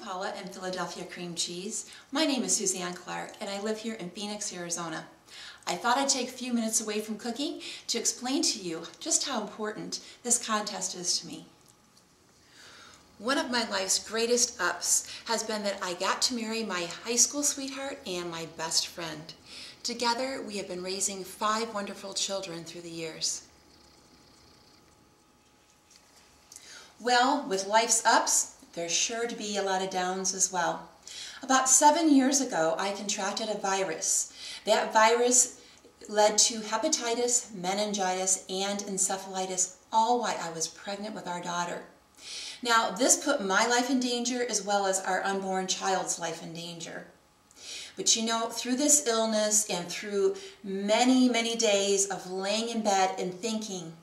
Paula and Philadelphia cream cheese. My name is Suzanne Clark and I live here in Phoenix, Arizona. I thought I'd take a few minutes away from cooking to explain to you just how important this contest is to me. One of my life's greatest ups has been that I got to marry my high school sweetheart and my best friend. Together we have been raising 5 wonderful children through the years. Well, with life's ups, there's sure to be a lot of downs as well. About 7 years ago, I contracted a virus. That virus led to hepatitis, meningitis, and encephalitis, all while I was pregnant with our daughter. Now, this put my life in danger as well as our unborn child's life in danger. But you know, through this illness and through many, many days of laying in bed and thinking,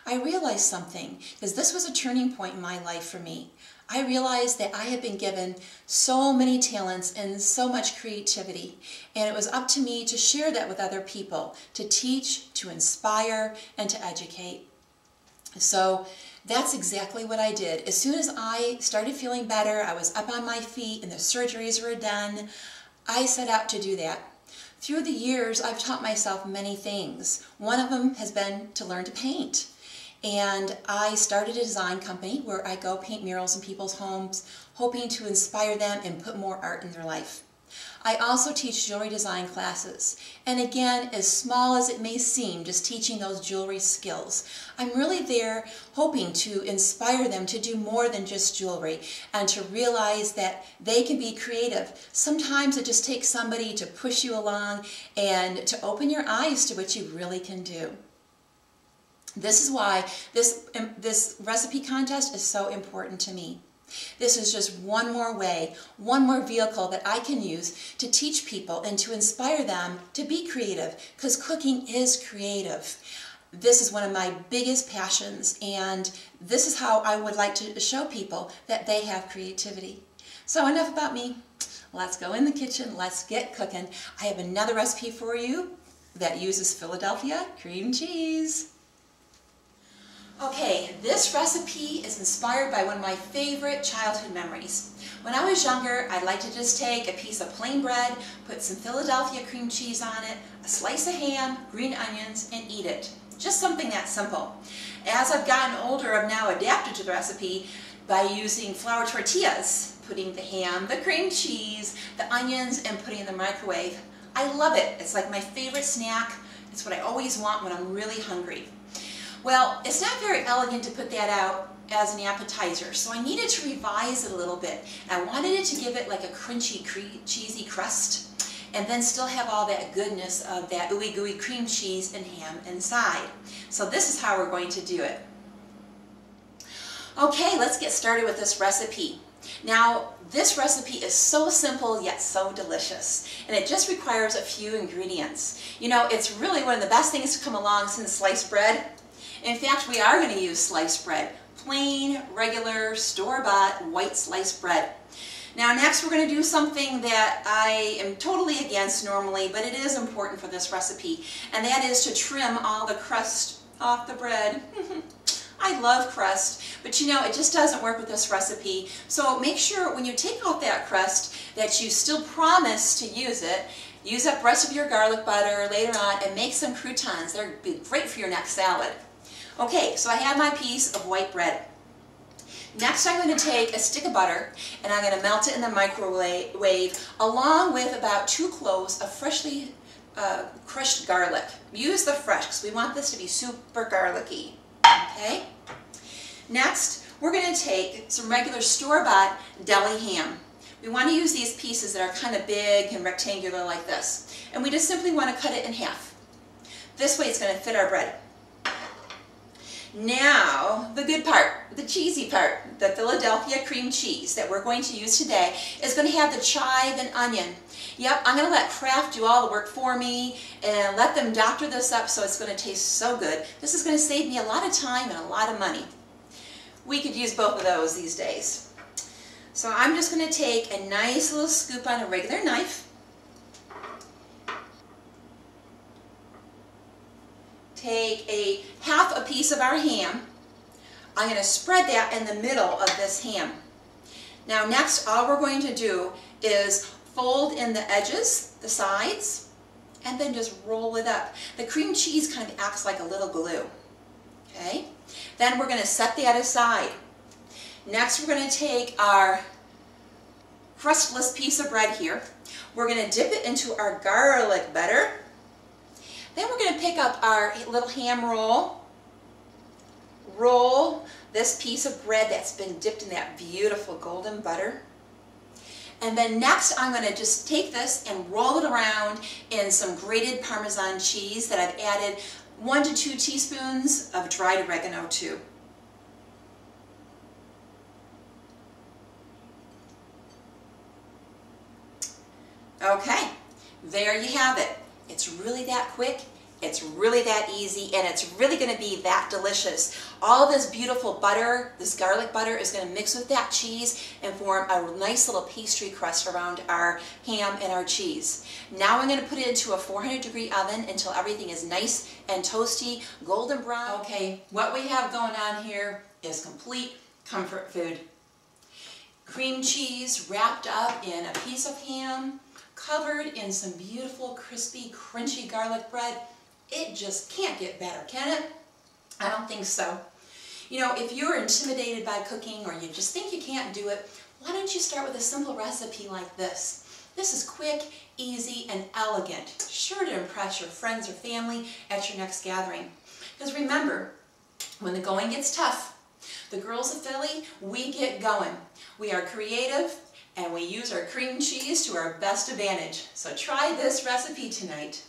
I realized something, because this was a turning point in my life for me. I realized that I had been given so many talents and so much creativity, and it was up to me to share that with other people, to teach, to inspire, and to educate. So that's exactly what I did. As soon as I started feeling better, I was up on my feet and the surgeries were done, I set out to do that. Through the years, I've taught myself many things. One of them has been to learn to paint. And I started a design company where I go paint murals in people's homes, hoping to inspire them and put more art in their life. I also teach jewelry design classes. And again, as small as it may seem, just teaching those jewelry skills, I'm really there hoping to inspire them to do more than just jewelry and to realize that they can be creative. Sometimes it just takes somebody to push you along and to open your eyes to what you really can do. This is why this recipe contest is so important to me. This is just one more way, one more vehicle that I can use to teach people and to inspire them to be creative, because cooking is creative. This is one of my biggest passions, and this is how I would like to show people that they have creativity. So enough about me. Let's go in the kitchen, let's get cooking. I have another recipe for you that uses Philadelphia cream cheese. Okay, this recipe is inspired by one of my favorite childhood memories. When I was younger, I'd like to just take a piece of plain bread, put some Philadelphia cream cheese on it, a slice of ham, green onions, and eat it. Just something that simple. As I've gotten older, I've now adapted to the recipe by using flour tortillas, putting the ham, the cream cheese, the onions, and putting it in the microwave. I love it. It's like my favorite snack. It's what I always want when I'm really hungry. Well, it's not very elegant to put that out as an appetizer, so I needed to revise it a little bit. I wanted it to give it like a crunchy, cheesy crust, and then still have all that goodness of that ooey gooey cream cheese and ham inside. So this is how we're going to do it. Okay, let's get started with this recipe. Now, this recipe is so simple yet so delicious, and it just requires a few ingredients. You know, it's really one of the best things to come along since sliced bread. In fact, we are going to use sliced bread. Plain, regular, store-bought, white sliced bread. Now next we're going to do something that I am totally against normally, but it is important for this recipe, and that is to trim all the crust off the bread. I love crust, but you know, it just doesn't work with this recipe. So make sure when you take off that crust that you still promise to use it. Use up the rest of your garlic butter later on and make some croutons. They're great for your next salad. Okay, so I have my piece of white bread. Next I'm going to take a stick of butter and I'm going to melt it in the microwave along with about 2 cloves of freshly crushed garlic. Use the fresh because we want this to be super garlicky. Okay? Next, we're going to take some regular store-bought deli ham. We want to use these pieces that are kind of big and rectangular like this. And we just simply want to cut it in half. This way it's going to fit our bread. Now, the good part, the cheesy part, the Philadelphia cream cheese that we're going to use today is going to have the chive and onion. Yep, I'm going to let Kraft do all the work for me and let them doctor this up so it's going to taste so good. This is going to save me a lot of time and a lot of money. We could use both of those these days. So I'm just going to take a nice little scoop on a regular knife. Take a half a piece of our ham. I'm going to spread that in the middle of this ham. Now next, all we're going to do is fold in the edges, the sides, and then just roll it up. The cream cheese kind of acts like a little glue. Okay? Then we're going to set that aside. Next, we're going to take our crustless piece of bread here. We're going to dip it into our garlic butter. Then we're going to pick up our little ham roll. Roll this piece of bread that's been dipped in that beautiful golden butter. And then next I'm going to just take this and roll it around in some grated Parmesan cheese that I've added 1 to 2 teaspoons of dried oregano to. Okay, there you have it. It's really that quick, it's really that easy, and it's really going to be that delicious. All this beautiful butter, this garlic butter, is going to mix with that cheese and form a nice little pastry crust around our ham and our cheese. Now I'm going to put it into a 400-degree oven until everything is nice and toasty, golden brown. Okay, what we have going on here is complete comfort food. Cream cheese wrapped up in a piece of ham, covered in some beautiful, crispy, crunchy garlic bread. It just can't get better, can it? I don't think so. You know, if you're intimidated by cooking or you just think you can't do it, why don't you start with a simple recipe like this? This is quick, easy, and elegant, sure to impress your friends or family at your next gathering. Because remember, when the going gets tough, the girls of Philly, we get going. We are creative, and we use our cream cheese to our best advantage. So try this recipe tonight.